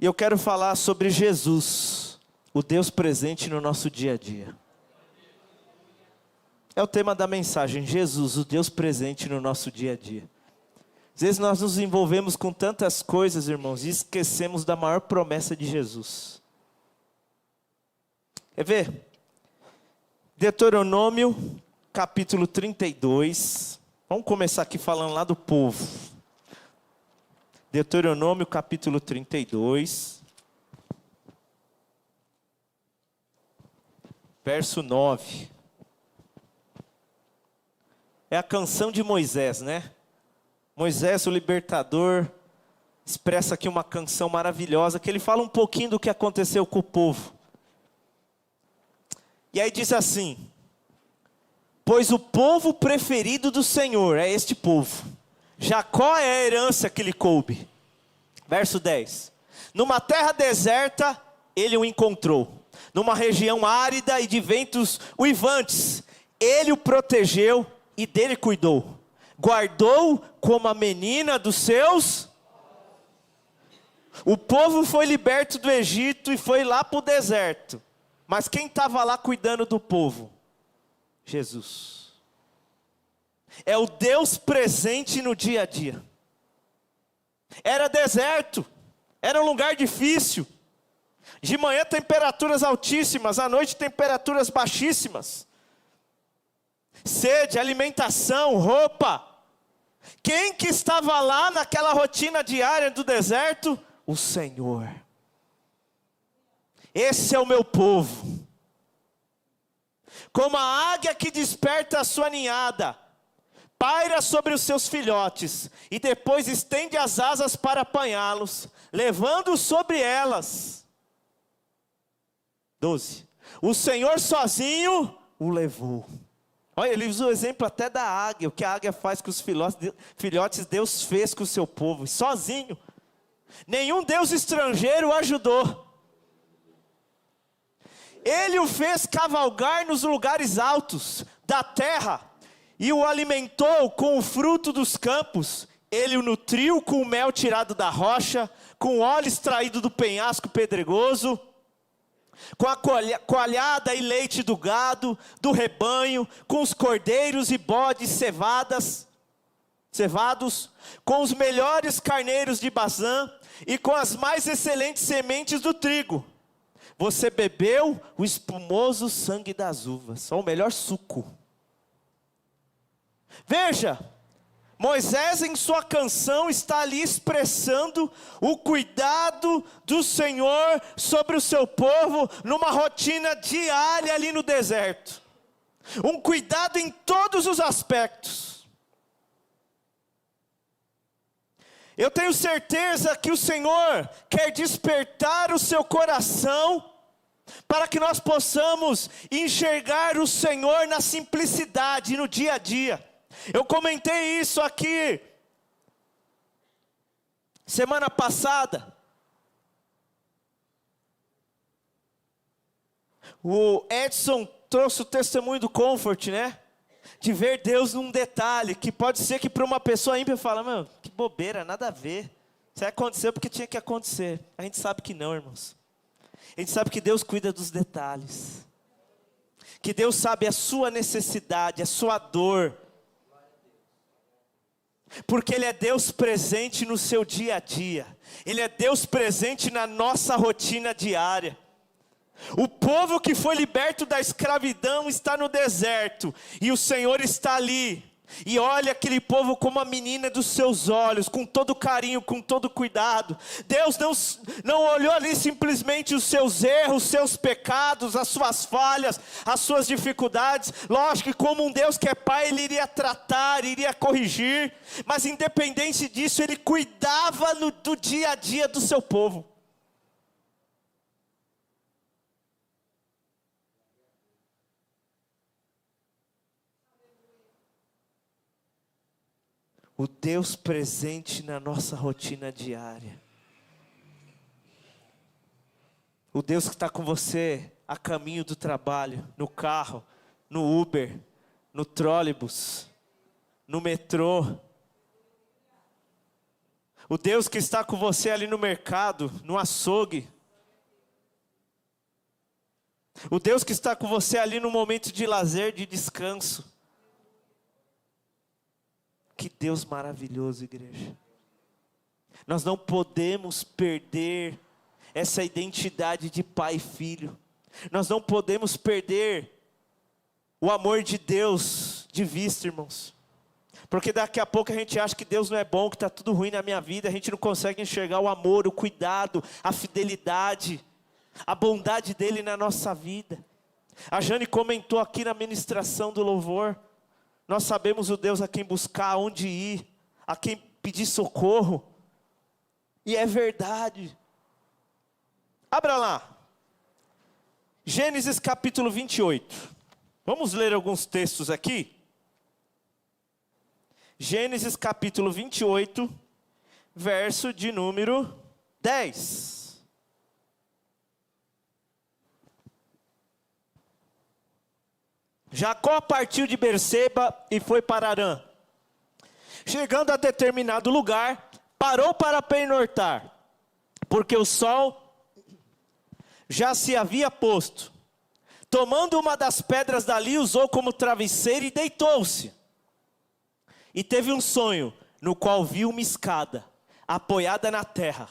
E eu quero falar sobre Jesus, o Deus presente no nosso dia a dia. É o tema da mensagem, Jesus, o Deus presente no nosso dia a dia. Às vezes nós nos envolvemos com tantas coisas, irmãos, e esquecemos da maior promessa de Jesus. Quer ver? Deuteronômio, capítulo 32. Vamos começar aqui falando lá do povo. Deuteronômio, capítulo 32. Verso 9. É a canção de Moisés, né? Moisés, o libertador, expressa aqui uma canção maravilhosa, que ele fala um pouquinho do que aconteceu com o povo. E aí diz assim: pois o povo preferido do Senhor é este povo. Jacó é a herança que lhe coube. Verso 10. Numa terra deserta, ele o encontrou. Numa região árida e de ventos uivantes, ele o protegeu e dele cuidou. Guardou como a menina dos seus. O povo foi liberto do Egito e foi lá para o deserto. Mas quem estava lá cuidando do povo? Jesus. É o Deus presente no dia a dia. Era deserto, era um lugar difícil. De manhã temperaturas altíssimas, à noite temperaturas baixíssimas. Sede, alimentação, roupa. Quem que estava lá naquela rotina diária do deserto? O Senhor. Esse é o meu povo. Como a águia que desperta a sua ninhada, paira sobre os seus filhotes, e depois estende as asas para apanhá-los, levando-os sobre elas. 12. O Senhor sozinho o levou. Olha, ele usa o exemplo até da águia, o que a águia faz com os filhotes, Deus fez com o seu povo, sozinho. Nenhum Deus estrangeiro o ajudou. Ele o fez cavalgar nos lugares altos da terra, e o alimentou com o fruto dos campos. Ele o nutriu com o mel tirado da rocha, com óleo extraído do penhasco pedregoso, com a coalhada e leite do gado, do rebanho, com os cordeiros e bodes cevados, com os melhores carneiros de Bazã, e com as mais excelentes sementes do trigo. Você bebeu o espumoso sangue das uvas, ou o melhor suco. Veja, Moisés em sua canção está ali expressando o cuidado do Senhor sobre o seu povo, numa rotina diária ali no deserto. Um cuidado em todos os aspectos. Eu tenho certeza que o Senhor quer despertar o seu coração, para que nós possamos enxergar o Senhor na simplicidade, no dia a dia. Eu comentei isso aqui semana passada. O Edson trouxe o testemunho do Comfort, né? De ver Deus num detalhe, que pode ser que para uma pessoa ímpia fala: meu, que bobeira, nada a ver. Isso aconteceu porque tinha que acontecer. A gente sabe que não, irmãos. A gente sabe que Deus cuida dos detalhes. Que Deus sabe a sua necessidade, a sua dor. Porque Ele é Deus presente no seu dia a dia. Ele é Deus presente na nossa rotina diária. O povo que foi liberto da escravidão está no deserto, e o Senhor está ali. E olha aquele povo como a menina dos seus olhos, com todo carinho, com todo cuidado. Deus não olhou ali simplesmente os seus erros, os seus pecados, as suas falhas, as suas dificuldades. Lógico que como um Deus que é Pai, Ele iria tratar, iria corrigir. Mas independente disso, Ele cuidava do dia a dia do seu povo. O Deus presente na nossa rotina diária. O Deus que está com você a caminho do trabalho, no carro, no Uber, no trólebus, no metrô. O Deus que está com você ali no mercado, no açougue. O Deus que está com você ali no momento de lazer, de descanso. Que Deus maravilhoso, igreja. Nós não podemos perder essa identidade de pai e filho. Nós não podemos perder o amor de Deus de vista, irmãos. Porque daqui a pouco a gente acha que Deus não é bom, que está tudo ruim na minha vida. A gente não consegue enxergar o amor, o cuidado, a fidelidade, a bondade dele na nossa vida. A Jane comentou aqui na ministração do louvor. Nós sabemos o Deus a quem buscar, aonde ir, a quem pedir socorro. E é verdade. Abra lá. Gênesis capítulo 28. Vamos ler alguns textos aqui. Gênesis capítulo 28, verso de número 10. Jacó partiu de Berseba e foi para Harã. Chegando a determinado lugar, parou para pernoitar, porque o sol já se havia posto. Tomando uma das pedras dali, usou como travesseiro e deitou-se. E teve um sonho, no qual viu uma escada, apoiada na terra.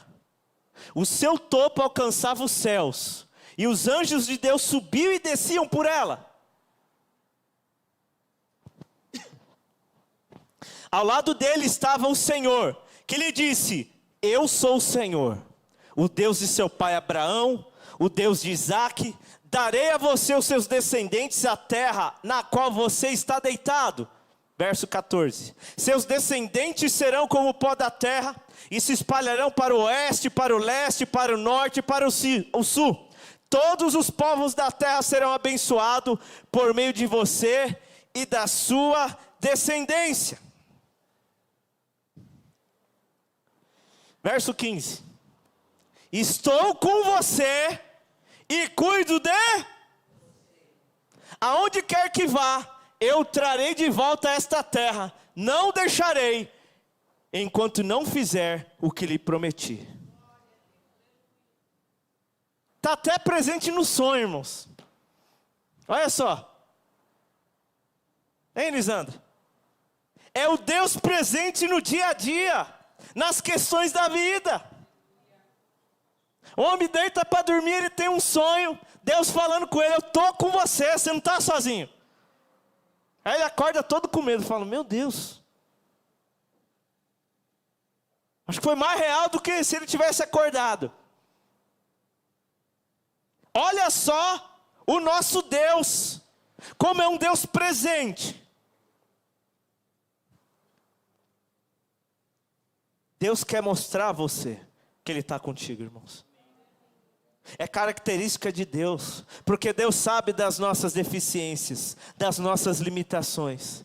O seu topo alcançava os céus, e os anjos de Deus subiam e desciam por ela. Ao lado dele estava o Senhor, que lhe disse: eu sou o Senhor, o Deus de seu pai Abraão, o Deus de Isaque. Darei a você os seus descendentes a terra na qual você está deitado. Verso 14. Seus descendentes serão como o pó da terra, e se espalharão para o oeste, para o leste, para o norte e para o sul. Todos os povos da terra serão abençoados por meio de você e da sua descendência. Verso 15. Estou com você e cuido de... Aonde quer que vá, eu trarei de volta a esta terra. Não deixarei, enquanto não fizer o que lhe prometi. Está até presente no sonho, irmãos. Olha só. Hein, Lisandro? É o Deus presente no dia a dia, nas questões da vida. O homem deita para dormir, ele tem um sonho, Deus falando com ele: eu estou com você, você não está sozinho. Aí ele acorda todo com medo, fala: meu Deus. Acho que foi mais real do que se ele tivesse acordado. Olha só o nosso Deus, como é um Deus presente. Deus quer mostrar a você que Ele está contigo, irmãos. É característica de Deus, porque Deus sabe das nossas deficiências, das nossas limitações.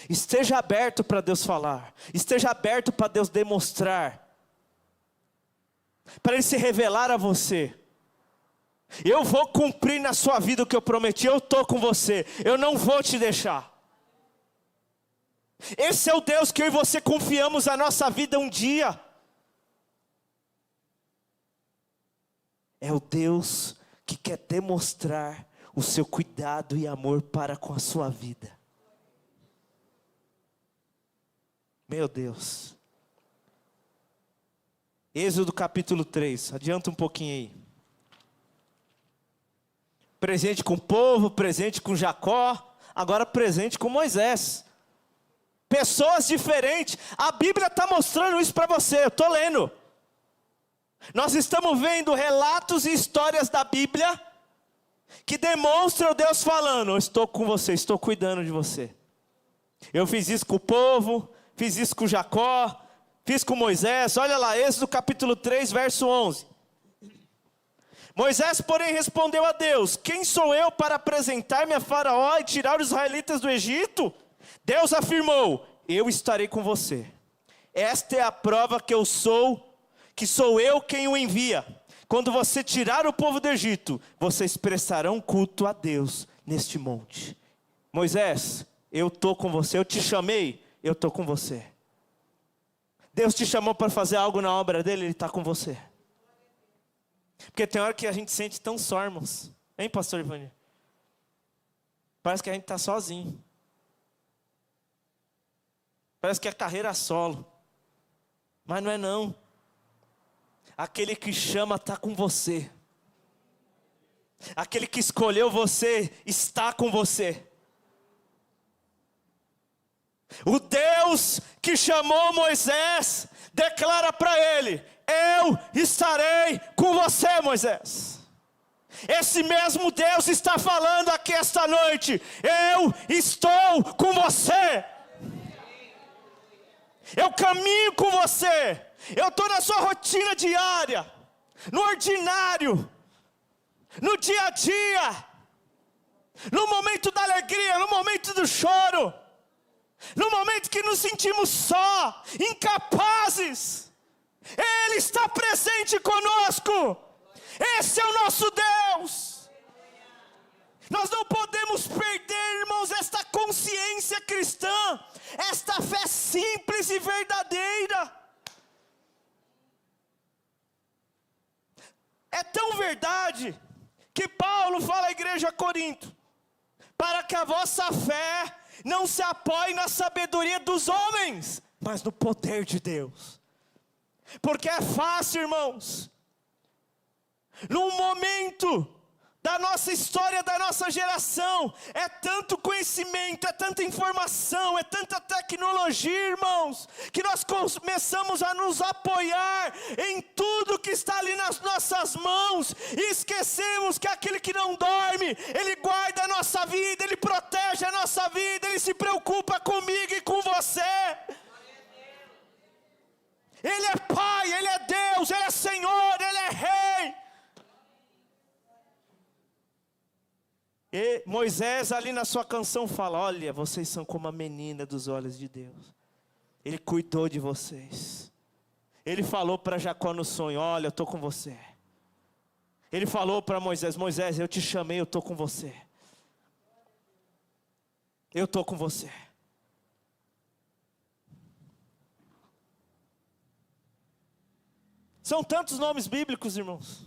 Esteja aberto para Deus falar, esteja aberto para Deus demonstrar, para Ele se revelar a você. Eu vou cumprir na sua vida o que eu prometi, eu estou com você, eu não vou te deixar. Esse é o Deus que eu e você confiamos a nossa vida um dia. É o Deus que quer demonstrar o seu cuidado e amor para com a sua vida. Meu Deus. Êxodo capítulo 3, adianta um pouquinho aí. Presente com o povo, presente com Jacó, agora presente com Moisés. Pessoas diferentes, a Bíblia está mostrando isso para você, eu estou lendo. Nós estamos vendo relatos e histórias da Bíblia que demonstram Deus falando: eu estou com você, estou cuidando de você. Eu fiz isso com o povo, fiz isso com Jacó, fiz com Moisés. Olha lá, Êxodo capítulo 3, verso 11. Moisés, porém, respondeu a Deus: quem sou eu para apresentar-me a Faraó e tirar os israelitas do Egito? Deus afirmou: eu estarei com você. Esta é a prova que sou eu quem o envia. Quando você tirar o povo do Egito, vocês prestarão culto a Deus neste monte. Moisés, eu estou com você, eu te chamei, eu estou com você. Deus te chamou para fazer algo na obra dele, Ele está com você. Porque tem hora que a gente sente tão só, irmãos. Hein, pastor Ivanir? Parece que a gente está sozinho. Parece que é carreira solo. Mas não é não. Aquele que chama está com você. Aquele que escolheu você está com você. O Deus que chamou Moisés declara para ele: eu estarei com você, Moisés. Esse mesmo Deus está falando aqui esta noite: eu estou com você. Eu caminho com você. Eu estou na sua rotina diária, no ordinário, no dia a dia, no momento da alegria, no momento do choro, no momento que nos sentimos só, incapazes. Ele está presente conosco. Esse é o nosso Deus. Nós não podemos perder, irmãos, esta consciência cristã, esta fé simples e verdadeira. É tão verdade que Paulo fala à igreja de Corinto: para que a vossa fé não se apoie na sabedoria dos homens, mas no poder de Deus. Porque é fácil, irmãos, num momento da nossa história, da nossa geração, é tanto conhecimento, é tanta informação, é tanta tecnologia, irmãos, que nós começamos a nos apoiar em tudo que está ali nas nossas mãos, e esquecemos que aquele que não dorme, Ele guarda a nossa vida, Ele protege a nossa vida, Ele se preocupa comigo e com você. Ele é Pai, Ele é Deus, Ele é Senhor, Ele é Rei. E Moisés ali na sua canção fala: olha, vocês são como a menina dos olhos de Deus. Ele cuidou de vocês. Ele falou para Jacó no sonho: olha, eu estou com você. Ele falou para Moisés: Moisés, eu te chamei, eu estou com você. Eu estou com você. São tantos nomes bíblicos, irmãos.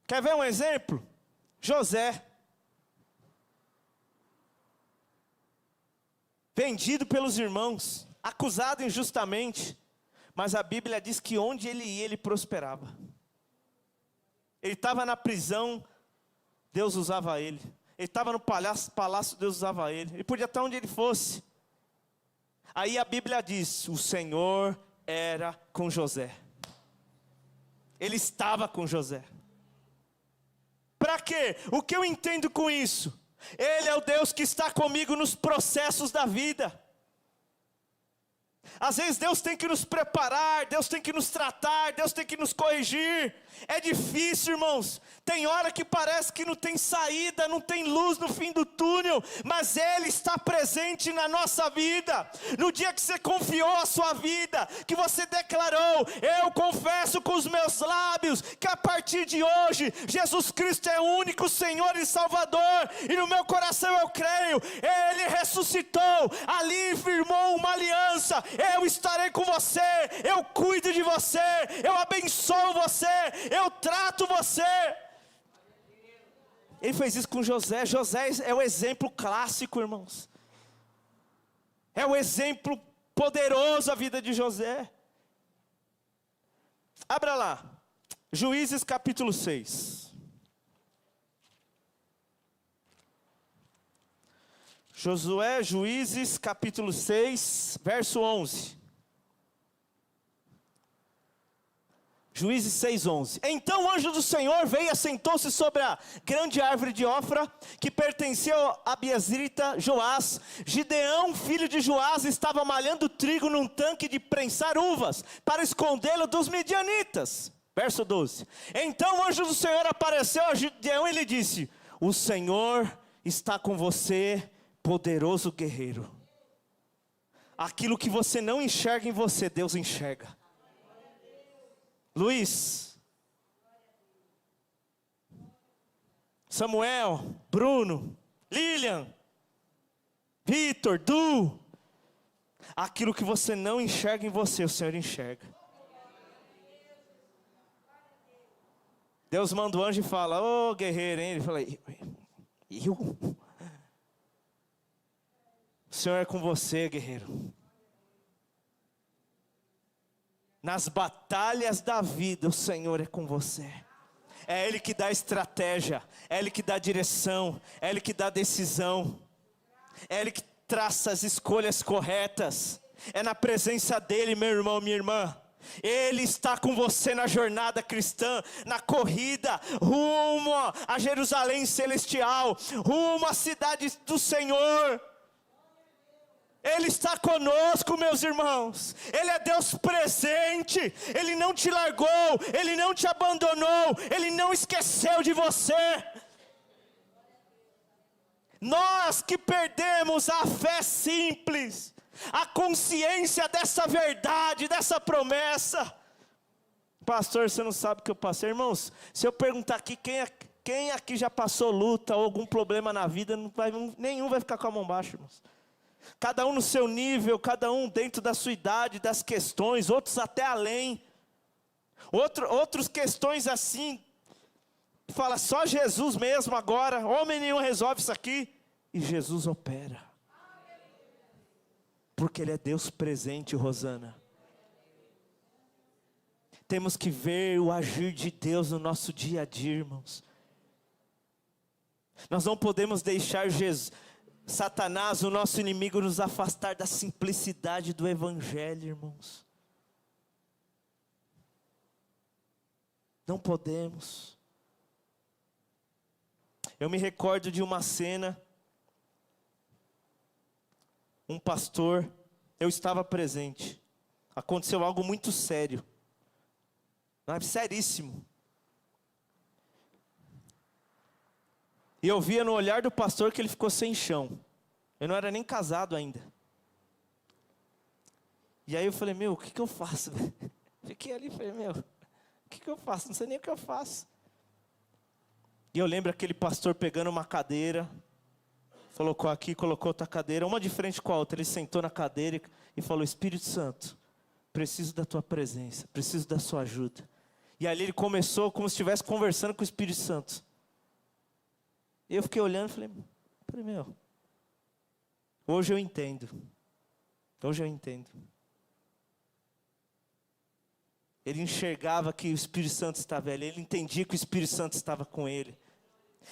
Quer ver um exemplo? José. Vendido pelos irmãos, acusado injustamente, mas a Bíblia diz que onde ele ia, ele prosperava. Ele estava na prisão, Deus usava ele. Ele estava no palácio, Deus usava ele. Ele podia estar onde ele fosse. Aí a Bíblia diz: o Senhor era com José. Ele estava com José. Para quê? O que eu entendo com isso? Ele é o Deus que está comigo nos processos da vida. Às vezes Deus tem que nos preparar, Deus tem que nos tratar, Deus tem que nos corrigir. É difícil, irmãos. Tem hora que parece que não tem saída, não tem luz no fim do túnel, mas Ele está presente na nossa vida. No dia que você confiou a sua vida, que você declarou: eu confesso com os meus lábios que a partir de hoje Jesus Cristo é o único Senhor e Salvador, e no meu coração eu creio, Ele ressuscitou, ali firmou uma aliança: eu estarei com você, eu cuido de você, eu abençoo você, eu trato você. Ele fez isso com José. José é o exemplo clássico, irmãos. É o exemplo poderoso a vida de José. Abra lá, Juízes capítulo 6. Juízes capítulo 6, verso 11. Juízes 6:11. Então o anjo do Senhor veio e assentou-se sobre a grande árvore de Ofra, que pertencia a Abiezrita Joás. Gideão, filho de Joás, estava malhando trigo num tanque de prensar uvas, para escondê-lo dos midianitas. Verso 12. Então o anjo do Senhor apareceu a Gideão e lhe disse: o Senhor está com você, poderoso guerreiro. Aquilo que você não enxerga em você, Deus enxerga. Luiz, Samuel, Bruno, Lilian, Vitor, Du, Aquilo que você não enxerga em você, o Senhor enxerga. Deus manda o anjo e fala: ô guerreiro, hein? Ele fala: eu? O Senhor é com você, guerreiro. Nas batalhas da vida, o Senhor é com você. É Ele que dá estratégia, é Ele que dá direção, é Ele que dá decisão, é Ele que traça as escolhas corretas. É na presença dEle, meu irmão, minha irmã. Ele está com você na jornada cristã, na corrida, rumo a Jerusalém celestial, rumo à cidade do Senhor. Ele está conosco, meus irmãos. Ele é Deus presente. Ele não te largou, Ele não te abandonou, Ele não esqueceu de você. Nós que perdemos a fé simples, a consciência dessa verdade, dessa promessa. Pastor, você não sabe o que eu passei. Irmãos, se eu perguntar aqui quem aqui já passou luta ou algum problema na vida, nenhum vai ficar com a mão baixa, irmãos. Cada um no seu nível, cada um dentro da sua idade, das questões, outros até além. Outros questões assim, fala só Jesus mesmo agora, homem nenhum resolve isso aqui. E Jesus opera. Porque Ele é Deus presente, Rosana. Temos que ver o agir de Deus no nosso dia a dia, irmãos. Nós não podemos deixar Satanás, o nosso inimigo, nos afastar da simplicidade do Evangelho, irmãos. Não podemos. Eu me recordo de uma cena. Um pastor, eu estava presente. Aconteceu algo muito sério. Seríssimo. E eu via no olhar do pastor que ele ficou sem chão. Eu não era nem casado ainda. E aí eu falei: meu, o que eu faço? Fiquei ali e falei: meu, o que eu faço? Não sei nem o que eu faço. E eu lembro aquele pastor pegando uma cadeira, colocou aqui, colocou outra cadeira, uma de frente com a outra. Ele sentou na cadeira e falou: Espírito Santo, preciso da tua presença, preciso da sua ajuda. E ali ele começou como se estivesse conversando com o Espírito Santo. E eu fiquei olhando e falei: meu, hoje eu entendo. Hoje eu entendo. Ele enxergava que o Espírito Santo estava ali. Ele entendia que o Espírito Santo estava com ele.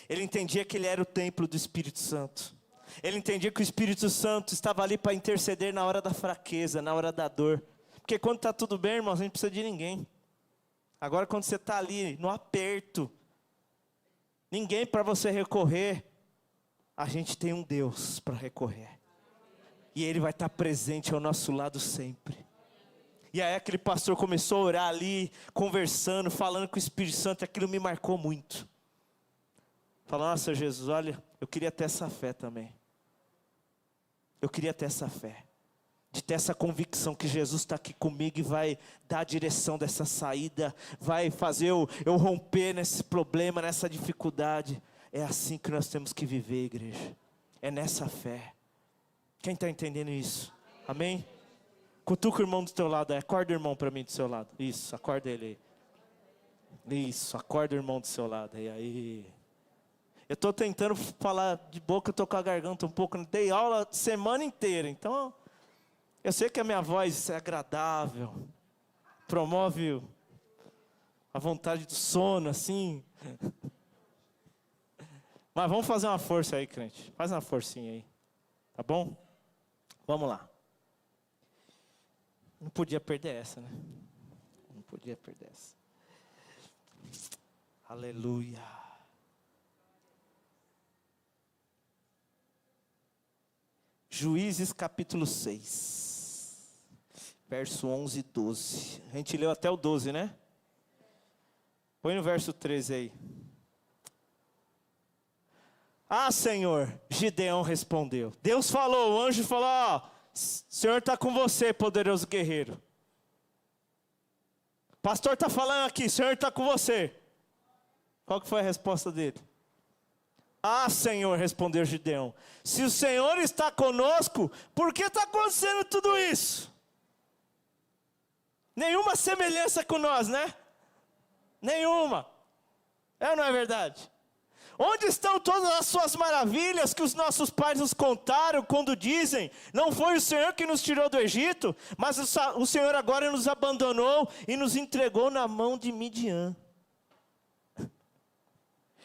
Ele entendia que ele era o templo do Espírito Santo. Ele entendia que o Espírito Santo estava ali para interceder na hora da fraqueza, na hora da dor. Porque quando está tudo bem, irmãos, a gente não precisa de ninguém. Agora quando você está ali, no aperto, ninguém para você recorrer, a gente tem um Deus para recorrer. E Ele vai estar presente ao nosso lado sempre. E aí aquele pastor começou a orar ali, conversando, falando com o Espírito Santo, e aquilo me marcou muito. Falou: nossa, Jesus, olha, eu queria ter essa fé também. Eu queria ter essa fé. De ter essa convicção que Jesus está aqui comigo e vai dar a direção dessa saída. Vai fazer eu romper nesse problema, nessa dificuldade. É assim que nós temos que viver, igreja. É nessa fé. Quem está entendendo isso? Amém? Cutuca o irmão do teu lado. Acorda o irmão para mim do seu lado. Isso, acorda ele aí. Isso, acorda o irmão do seu lado. E aí... Eu estou tentando falar de boca, eu estou com a garganta um pouco. Dei aula a semana inteira. Então, eu sei que a minha voz é agradável. Promove a vontade do sono, assim. Mas vamos fazer uma força aí, crente. Faz uma forcinha aí. Tá bom? Vamos lá. Não podia perder essa, né? Não podia perder essa. Aleluia. Juízes capítulo 6. Verso 11 e 12. A gente leu até o 12, né? Põe no verso 13 aí. Ah, Senhor, Gideão respondeu. Deus falou, o anjo falou: ó, Senhor está com você, poderoso guerreiro. Pastor está falando aqui, Senhor está com você. Qual que foi a resposta dele? Ah, Senhor, respondeu Gideão, se o Senhor está conosco, por que está acontecendo tudo isso? Nenhuma semelhança com nós, né? Nenhuma. É ou não é verdade? Onde estão todas as suas maravilhas que os nossos pais nos contaram quando dizem, não foi o Senhor que nos tirou do Egito, mas o Senhor agora nos abandonou e nos entregou na mão de Midian.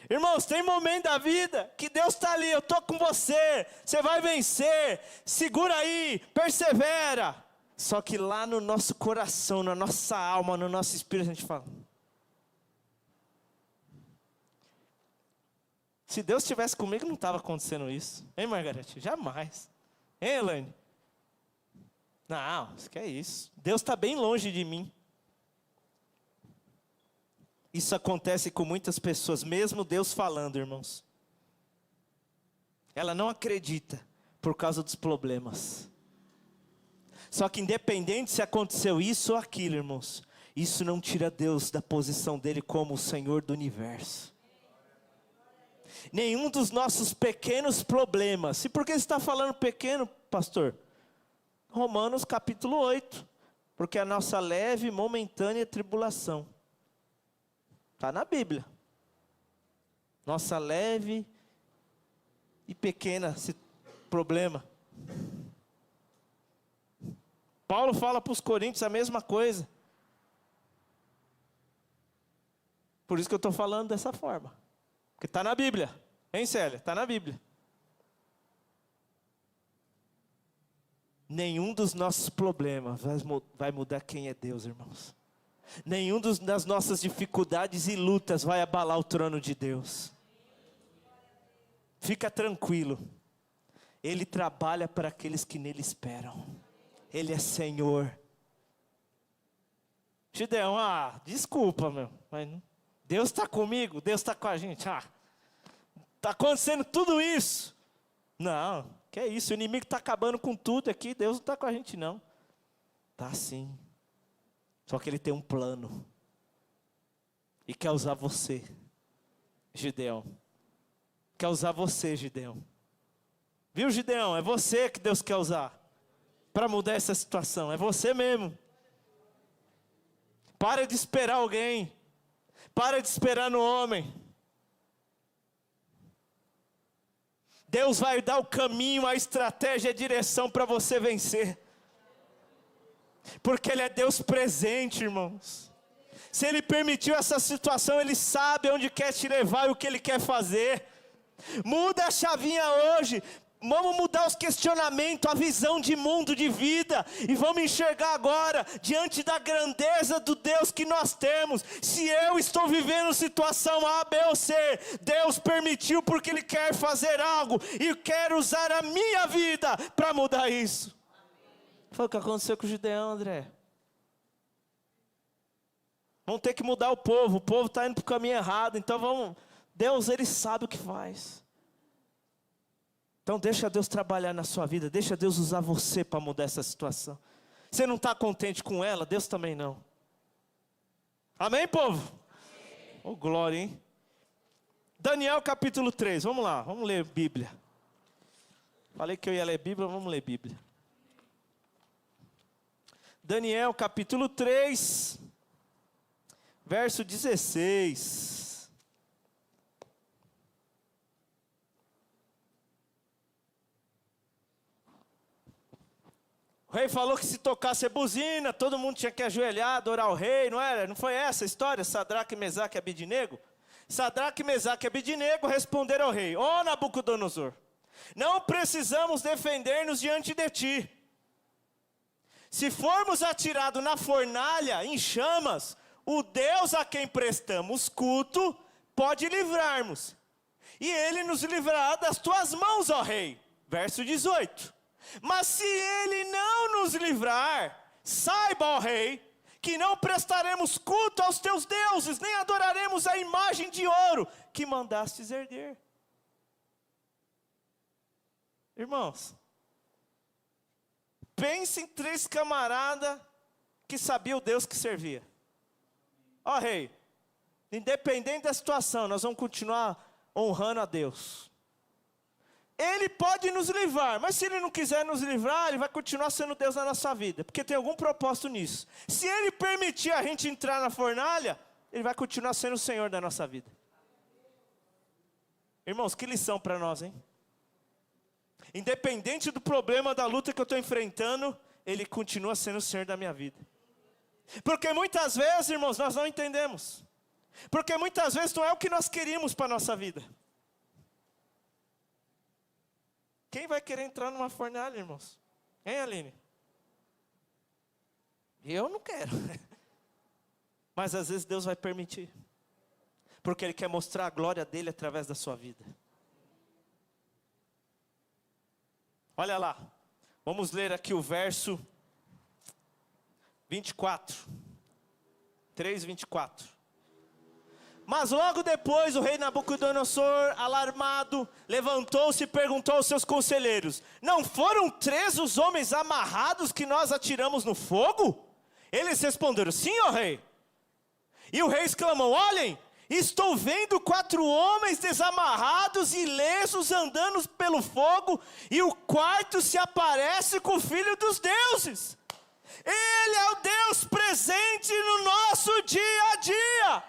Irmãos, tem momento da vida que Deus está ali, eu estou com você, você vai vencer, segura aí, persevera. Só que lá no nosso coração, na nossa alma, no nosso espírito, a gente fala, se Deus estivesse comigo, não estava acontecendo isso. Hein, Margarete? Jamais. Hein, Elaine? Não, isso que é isso. Deus está bem longe de mim. Isso acontece com muitas pessoas, mesmo Deus falando, irmãos. Ela não acredita por causa dos problemas. Só que independente se aconteceu isso ou aquilo, irmãos, isso não tira Deus da posição dele como o Senhor do universo. Nenhum dos nossos pequenos problemas. E por que você está falando pequeno, pastor? Romanos capítulo 8. Porque a nossa leve e momentânea tribulação. Está na Bíblia. Nossa leve e pequena problema. Paulo fala para os coríntios a mesma coisa. Por isso que eu estou falando dessa forma. Porque está na Bíblia. Hein, Célia? Está na Bíblia. Nenhum dos nossos problemas vai mudar quem é Deus, irmãos. Nenhum das nossas dificuldades e lutas vai abalar o trono de Deus. Fica tranquilo. Ele trabalha para aqueles que nele esperam. Ele é Senhor. Gideão, desculpa, meu. Mas Deus está comigo, Deus está com a gente. Está acontecendo tudo isso. Não, que é isso, o inimigo está acabando com tudo aqui, Deus não está com a gente não. Está sim. Só que ele tem um plano. E quer usar você, Gideão. Quer usar você, Gideão. Viu, Gideão? É você que Deus quer usar para mudar essa situação. É você mesmo. Para de esperar alguém. Para de esperar no homem. Deus vai dar o caminho, a estratégia, a direção para você vencer. Porque Ele é Deus presente, irmãos. Se Ele permitiu essa situação, Ele sabe onde quer te levar e o que Ele quer fazer. Muda a chavinha hoje. Vamos mudar os questionamentos, a visão de mundo, de vida. E vamos enxergar agora, diante da grandeza do Deus que nós temos. Se eu estou vivendo situação A, B ou C, Deus permitiu porque Ele quer fazer algo. E quer usar a minha vida para mudar isso. Foi o que aconteceu com o Gideão, André. Vamos ter que mudar o povo está indo para o caminho errado. Então vamos, Deus, Ele sabe o que faz. Então deixa Deus trabalhar na sua vida, deixa Deus usar você para mudar essa situação. Você não está contente com ela, Deus também não. Amém, povo? Amém. Oh, glória, hein? Daniel capítulo 3, vamos lá, vamos ler Bíblia. Falei que eu ia ler Bíblia, vamos ler Bíblia. Daniel capítulo 3, verso 16. O rei falou que se tocasse a buzina, todo mundo tinha que ajoelhar, adorar o rei, não era? Não foi essa a história? Sadraque, Mesaque e Abidnego? Sadraque, Mesaque e Abidnego responderam ao rei: ó Nabucodonosor, não precisamos defender-nos diante de ti. Se formos atirados na fornalha, em chamas, o Deus a quem prestamos culto pode livrar-nos. E Ele nos livrará das tuas mãos, ó rei. Verso 18. Mas se Ele não nos livrar, saiba, ó rei, que não prestaremos culto aos teus deuses, nem adoraremos a imagem de ouro que mandastes erguer. Irmãos, pense em 3 camaradas que sabiam o Deus que servia. Ó rei, independente da situação, nós vamos continuar honrando a Deus. Ele pode nos livrar, mas se Ele não quiser nos livrar, Ele vai continuar sendo Deus na nossa vida, porque tem algum propósito nisso. Se Ele permitir a gente entrar na fornalha, Ele vai continuar sendo o Senhor da nossa vida. Irmãos, que lição para nós, hein? Independente do problema, da luta que eu estou enfrentando, Ele continua sendo o Senhor da minha vida. Porque muitas vezes, irmãos, nós não entendemos. Porque muitas vezes não é o que nós queríamos para a nossa vida. Quem vai querer entrar numa fornalha, irmãos? Hein, Aline? Eu não quero. Mas às vezes Deus vai permitir. Porque Ele quer mostrar a glória dEle através da sua vida. Olha lá. Vamos ler aqui o verso 24. 3:24. Mas logo depois o rei Nabucodonosor, alarmado, levantou-se e perguntou aos seus conselheiros: não foram 3 os homens amarrados que nós atiramos no fogo? Eles responderam: sim, ó rei. E o rei exclamou: olhem, estou vendo 4 homens desamarrados e ilesos andando pelo fogo, e o quarto se aparece com o Filho dos deuses. Ele é o Deus presente no nosso dia a dia.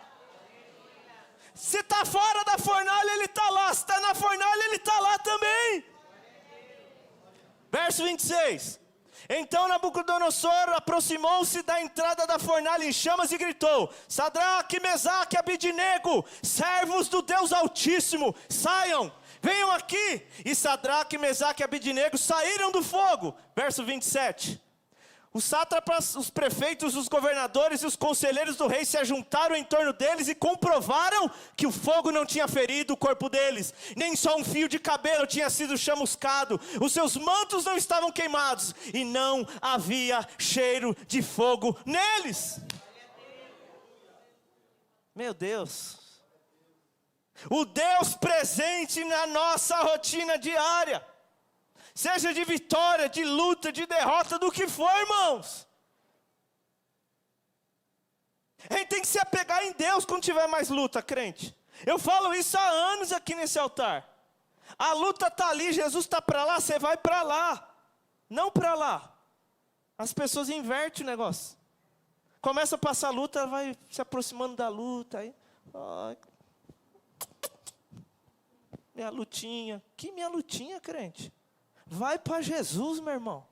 Se está fora da fornalha, Ele está lá. Se está na fornalha, Ele está lá também. Verso 26. Então Nabucodonosor aproximou-se da entrada da fornalha em chamas e gritou: Sadraque, Mesaque e Abidnego, servos do Deus Altíssimo, saiam, venham aqui. E Sadraque, Mesaque e Abidnego saíram do fogo. Verso 27. Os sátrapas, os prefeitos, os governadores e os conselheiros do rei se ajuntaram em torno deles e comprovaram que o fogo não tinha ferido o corpo deles, nem só um fio de cabelo tinha sido chamuscado, os seus mantos não estavam queimados e não havia cheiro de fogo neles. Meu Deus, o Deus presente na nossa rotina diária, seja de vitória, de luta, de derrota, do que for, irmãos. A gente tem que se apegar em Deus quando tiver mais luta, crente. Eu falo isso há anos aqui nesse altar. A luta está ali, Jesus está para lá, você vai para lá. Não para lá. As pessoas invertem o negócio. Começa a passar a luta, ela vai se aproximando da luta. Aí, ai, minha lutinha. Que minha lutinha, crente? Vai para Jesus, meu irmão.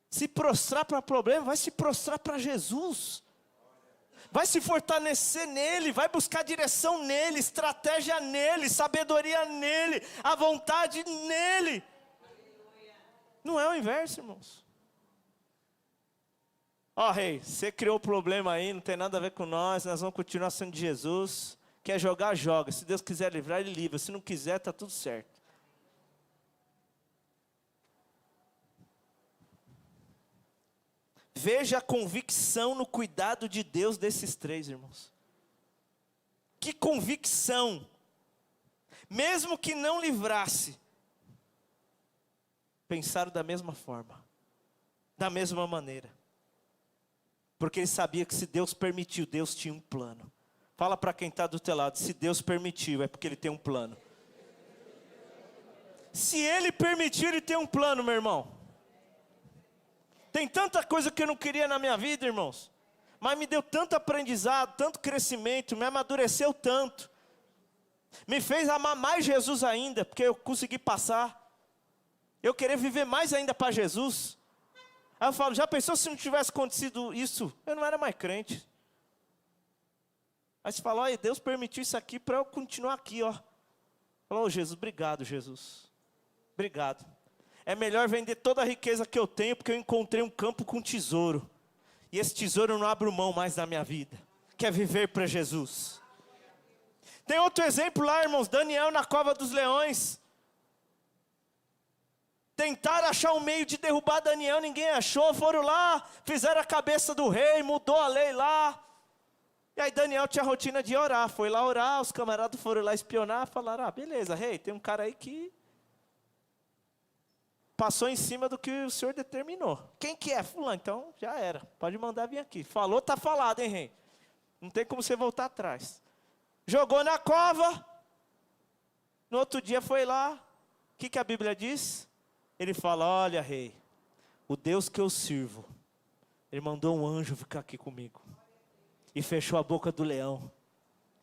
Se prostrar para problema, vai se prostrar para Jesus. Vai se fortalecer nele, vai buscar direção nele, estratégia nele, sabedoria nele, a vontade nele. Não é o inverso, irmãos. Ó, rei, você criou o problema aí, não tem nada a ver com nós vamos continuar sendo de Jesus. Quer jogar, joga. Se Deus quiser livrar, Ele livra. Se não quiser, está tudo certo. Veja a convicção no cuidado de Deus desses 3, irmãos. Que convicção. Mesmo que não livrasse, pensaram da mesma forma, da mesma maneira. Porque ele sabia que se Deus permitiu, Deus tinha um plano. Fala para quem está do teu lado: se Deus permitiu, é porque Ele tem um plano. Se Ele permitiu, Ele tem um plano, meu irmão. Tem tanta coisa que eu não queria na minha vida, irmãos, mas me deu tanto aprendizado, tanto crescimento, me amadureceu tanto, me fez amar mais Jesus ainda, porque eu consegui passar, eu querer viver mais ainda para Jesus. Aí eu falo: já pensou se não tivesse acontecido isso? Eu não era mais crente. Aí você fala: olha, Deus permitiu isso aqui para eu continuar aqui, ó. Falou: oh, Jesus, obrigado, Jesus, obrigado. É melhor vender toda a riqueza que eu tenho, porque eu encontrei um campo com tesouro. E esse tesouro eu não abro mão mais da minha vida, que é viver para Jesus. Tem outro exemplo lá, irmãos, Daniel na cova dos leões. Tentaram achar um meio de derrubar Daniel, ninguém achou. Foram lá, fizeram a cabeça do rei, mudou a lei lá. E aí Daniel tinha a rotina de orar, foi lá orar, os camaradas foram lá espionar, falaram: ah, beleza, rei, tem um cara aí que passou em cima do que o senhor determinou. Quem que é? Fulano. Então já era, pode mandar vir aqui. Falou, tá falado, hein, rei? Não tem como você voltar atrás. Jogou na cova. No outro dia foi lá, o que a Bíblia diz? Ele fala, olha rei, o Deus que eu sirvo, Ele mandou um anjo ficar aqui comigo. E fechou a boca do leão.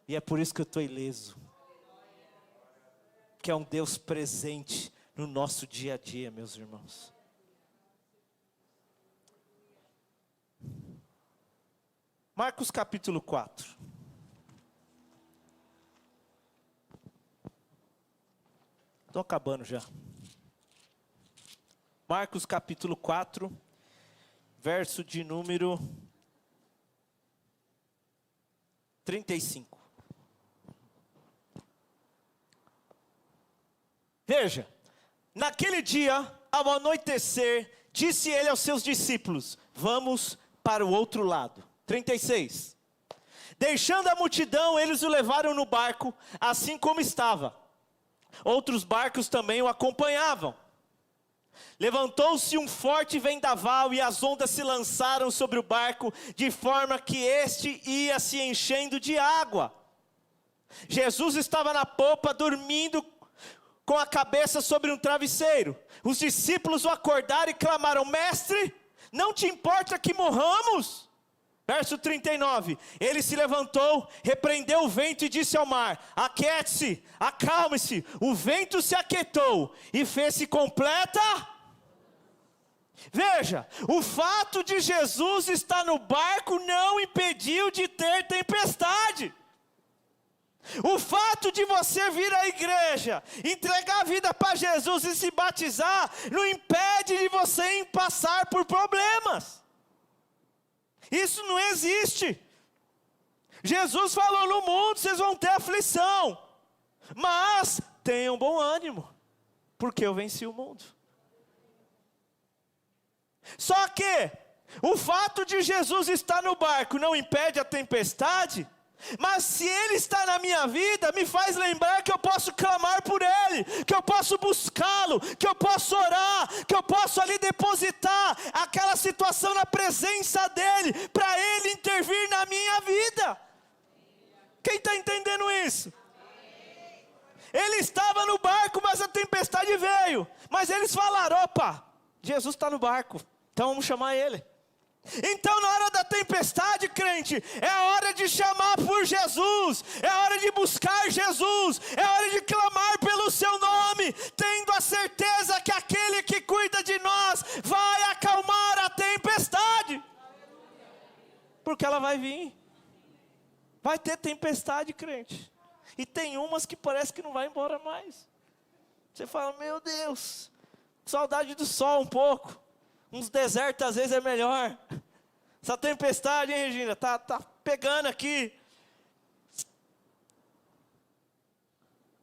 E é por isso que eu estou ileso. Que é um Deus presente no nosso dia a dia, meus irmãos. Marcos capítulo 4. Estou acabando já. Marcos capítulo 4, verso de número 35. Veja, naquele dia, ao anoitecer, disse ele aos seus discípulos, vamos para o outro lado. 36. Deixando a multidão, eles o levaram no barco, assim como estava. Outros barcos também o acompanhavam. Levantou-se um forte vendaval e as ondas se lançaram sobre o barco, de forma que este ia se enchendo de água. Jesus estava na popa, dormindo com a cabeça sobre um travesseiro. Os discípulos o acordaram e clamaram, mestre, não te importa que morramos? Verso 39, ele se levantou, repreendeu o vento e disse ao mar, aquiete-se, acalme-se. O vento se aquietou e fez-se completa. Veja, o fato de Jesus estar no barco não impediu de ter tempestade. O fato de você vir à igreja, entregar a vida para Jesus e se batizar, não impede de você passar por problemas. Isso não existe. Jesus falou, no mundo vocês vão ter aflição, mas tenham bom ânimo, porque eu venci o mundo. Só que o fato de Jesus estar no barco não impede a tempestade, mas se Ele está na minha vida, me faz lembrar que eu posso clamar por Ele, que eu posso buscá-lo, que eu posso orar, que eu posso ali depositar aquela situação na presença dEle, para Ele intervir na minha vida. Quem está entendendo isso? Ele estava no barco, mas a tempestade veio, mas eles falaram, opa, Jesus está no barco, então vamos chamar Ele. Então na hora da tempestade, crente, é a hora de chamar por Jesus, é a hora de buscar Jesus, é a hora de clamar pelo seu nome, tendo a certeza que aquele que cuida de nós vai acalmar a tempestade, porque ela vai vir, vai ter tempestade, crente, e tem umas que parece que não vai embora mais, você fala, meu Deus, saudade do sol um pouco, uns desertos às vezes é melhor. Essa tempestade, hein, Regina? Tá pegando aqui.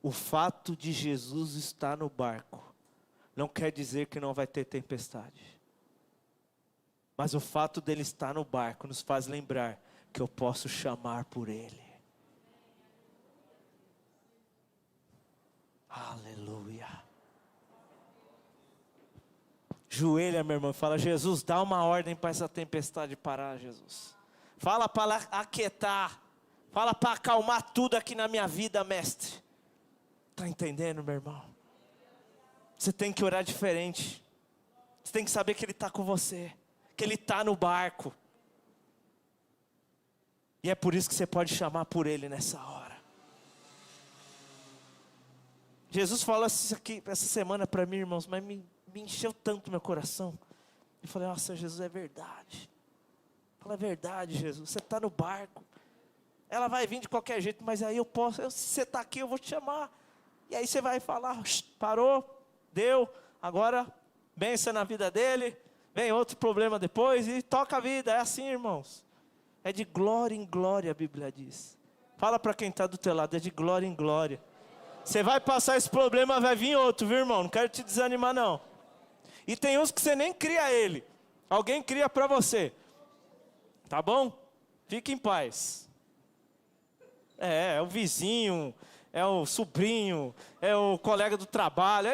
O fato de Jesus estar no barco não quer dizer que não vai ter tempestade. Mas o fato dele estar no barco nos faz lembrar que eu posso chamar por Ele. Aleluia. Joelha, meu irmão, fala, Jesus, dá uma ordem para essa tempestade parar, Jesus. Fala para aquietar, fala para acalmar tudo aqui na minha vida, mestre. Está entendendo, meu irmão? Você tem que orar diferente. Você tem que saber que Ele está com você, que Ele está no barco. E é por isso que você pode chamar por Ele nessa hora. Jesus falou isso aqui essa semana para mim, irmãos, mas me encheu tanto meu coração. Eu falei, nossa, Jesus, é verdade. Fala, é verdade, Jesus, você está no barco. Ela vai vir de qualquer jeito, mas aí eu posso, se você está aqui, eu vou te chamar. E aí você vai falar, parou, deu, agora benção na vida dele, vem outro problema depois e toca a vida. É assim, irmãos. É de glória em glória, a Bíblia diz. Fala para quem está do teu lado, é de glória em glória. Você vai passar esse problema, vai vir outro, viu, irmão? Não quero te desanimar, não. E tem uns que você nem cria ele. Alguém cria para você. Tá bom? Fique em paz. É o vizinho, é o sobrinho, é o colega do trabalho.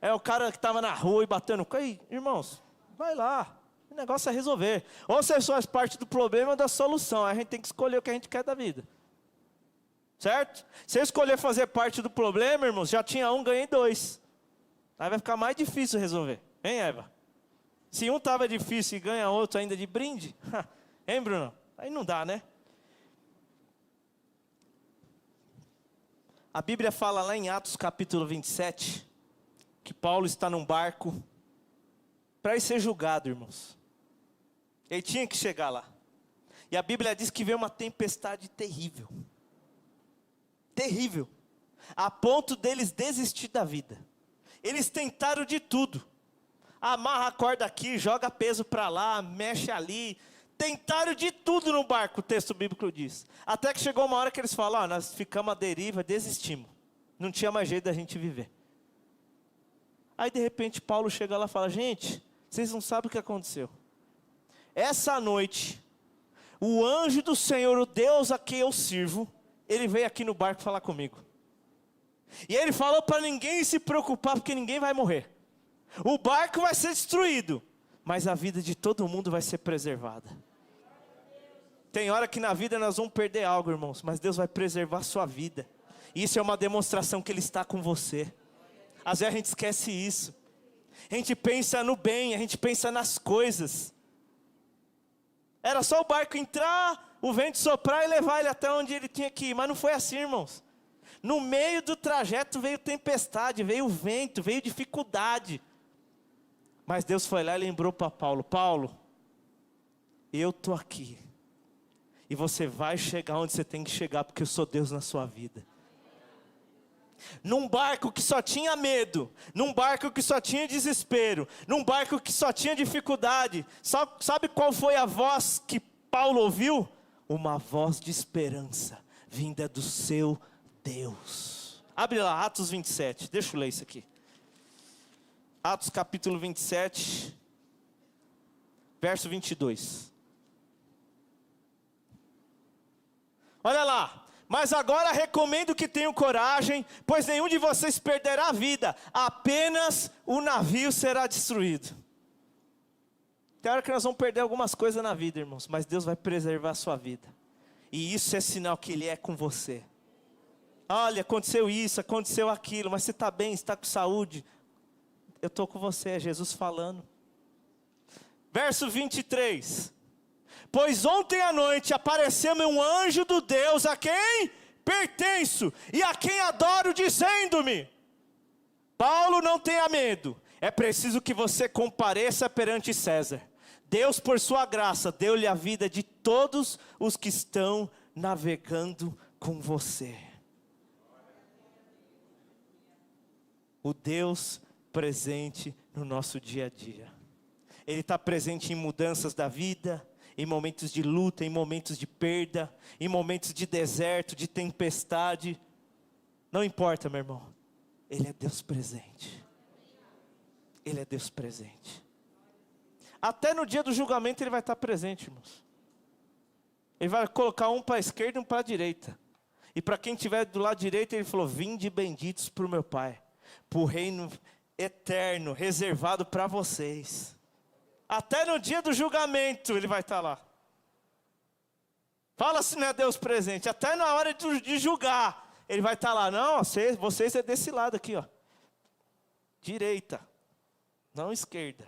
É o cara que estava na rua e batendo. Ei, irmãos, vai lá. O negócio é resolver. Ou você faz parte do problema ou da solução. A gente tem que escolher o que a gente quer da vida. Certo? Se eu escolher fazer parte do problema, irmãos, já tinha um, ganhei dois. Aí vai ficar mais difícil resolver. Hein, Eva? Se um estava difícil e ganha outro ainda de brinde, hein, Bruno? Aí não dá, né? A Bíblia fala lá em Atos capítulo 27, que Paulo está num barco para ir ser julgado, irmãos. Ele tinha que chegar lá. E a Bíblia diz que veio uma tempestade terrível. Terrível. A ponto deles desistir da vida. Eles tentaram de tudo. Amarra a corda aqui, joga peso para lá, mexe ali. Tentaram de tudo no barco, o texto bíblico diz. Até que chegou uma hora que eles falaram, nós ficamos à deriva, desistimos. Não tinha mais jeito da gente viver. Aí de repente Paulo chega lá e fala, gente, vocês não sabem o que aconteceu. Essa noite, o anjo do Senhor, o Deus a quem eu sirvo, ele veio aqui no barco falar comigo. E ele falou para ninguém se preocupar, porque ninguém vai morrer. O barco vai ser destruído, mas a vida de todo mundo vai ser preservada. Tem hora que na vida nós vamos perder algo, irmãos, mas Deus vai preservar a sua vida. Isso é uma demonstração que Ele está com você. Às vezes a gente esquece isso. A gente pensa no bem, a gente pensa nas coisas. Era só o barco entrar, o vento soprar e levar ele até onde ele tinha que ir. Mas não foi assim, irmãos. No meio do trajeto veio tempestade, veio vento, veio dificuldade. Mas Deus foi lá e lembrou para Paulo, Paulo, eu estou aqui. E você vai chegar onde você tem que chegar, porque eu sou Deus na sua vida. Num barco que só tinha medo, num barco que só tinha desespero, num barco que só tinha dificuldade, sabe qual foi a voz que Paulo ouviu? Uma voz de esperança, vinda do seu Deus. Abre lá, Atos 27, deixa eu ler isso aqui. Atos capítulo 27, verso 22. Olha lá. Mas agora recomendo que tenham coragem, pois nenhum de vocês perderá a vida, apenas o navio será destruído. Tem hora que nós vamos perder algumas coisas na vida, irmãos, mas Deus vai preservar a sua vida. E isso é sinal que Ele é com você. Olha, aconteceu isso, aconteceu aquilo, mas você está bem, está com saúde. Eu estou com você, é Jesus falando. Verso 23. Pois ontem à noite apareceu-me um anjo do Deus a quem pertenço e a quem adoro, dizendo-me: Paulo, não tenha medo, é preciso que você compareça perante César. Deus, por sua graça, deu-lhe a vida de todos os que estão navegando com você. O Deus presente no nosso dia a dia. Ele está presente em mudanças da vida, em momentos de luta, em momentos de perda, em momentos de deserto, de tempestade. Não importa, meu irmão. Ele é Deus presente. Ele é Deus presente. Até no dia do julgamento Ele vai estar presente, irmãos. Ele vai colocar um para a esquerda e um para a direita. E para quem estiver do lado direito, Ele falou: vinde benditos para o meu Pai, para o reino eterno, reservado para vocês. Até no dia do julgamento Ele vai estar lá. Fala se não é Deus presente. Até na hora de julgar Ele vai estar lá. Não, vocês é desse lado aqui, ó. Direita, não esquerda.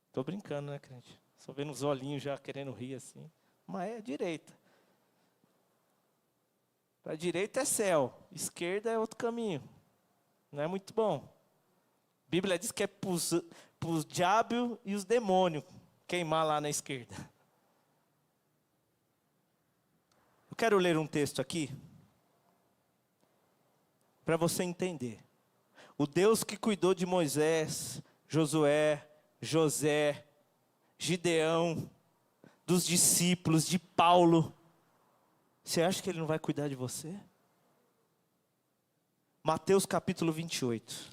Estou brincando, né, crente? Estou vendo os olhinhos já querendo rir assim. Mas é direita. Para a direita é céu, esquerda é outro caminho. Não é muito bom. A Bíblia diz que é para os diabos e os demônios queimar lá na esquerda. Eu quero ler um texto aqui para você entender. O Deus que cuidou de Moisés, Josué, José, Gideão, dos discípulos, de Paulo, você acha que Ele não vai cuidar de você? Mateus capítulo 28.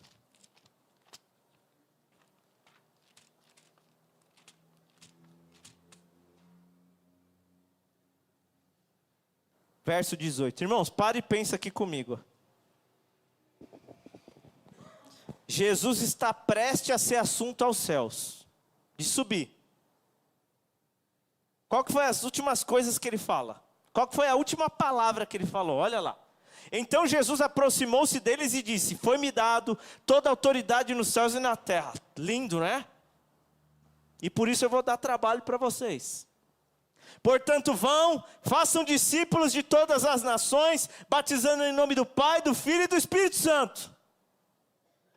Verso 18. Irmãos, pare e pensa aqui comigo. Jesus está prestes a ser assunto aos céus, de subir. Qual que foi as últimas coisas que Ele fala? Qual foi a última palavra que ele falou? Olha lá. Então Jesus aproximou-se deles e disse: foi-me dado toda a autoridade nos céus e na terra. Lindo, né? E por isso eu vou dar trabalho para vocês. Portanto, vão, façam discípulos de todas as nações, batizando em nome do Pai, do Filho e do Espírito Santo.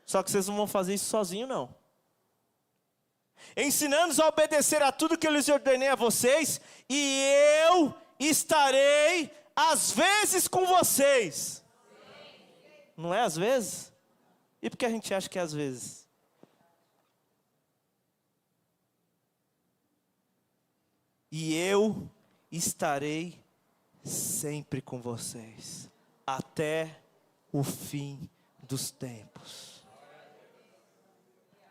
Só que vocês não vão fazer isso sozinhos, não. Ensinando-os a obedecer a tudo que eu lhes ordenei a vocês, e eu estarei às vezes com vocês. Não é às vezes? E por que a gente acha que é às vezes? E eu estarei sempre com vocês, até o fim dos tempos.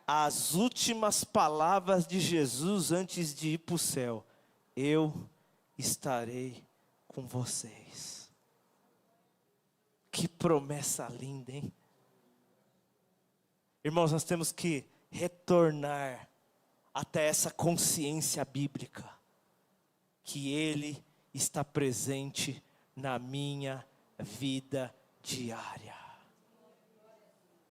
As últimas palavras de Jesus antes de ir para o céu: eu estarei com vocês. Que promessa linda, hein? Irmãos, nós temos que retornar até essa consciência bíblica, que Ele está presente na minha vida diária.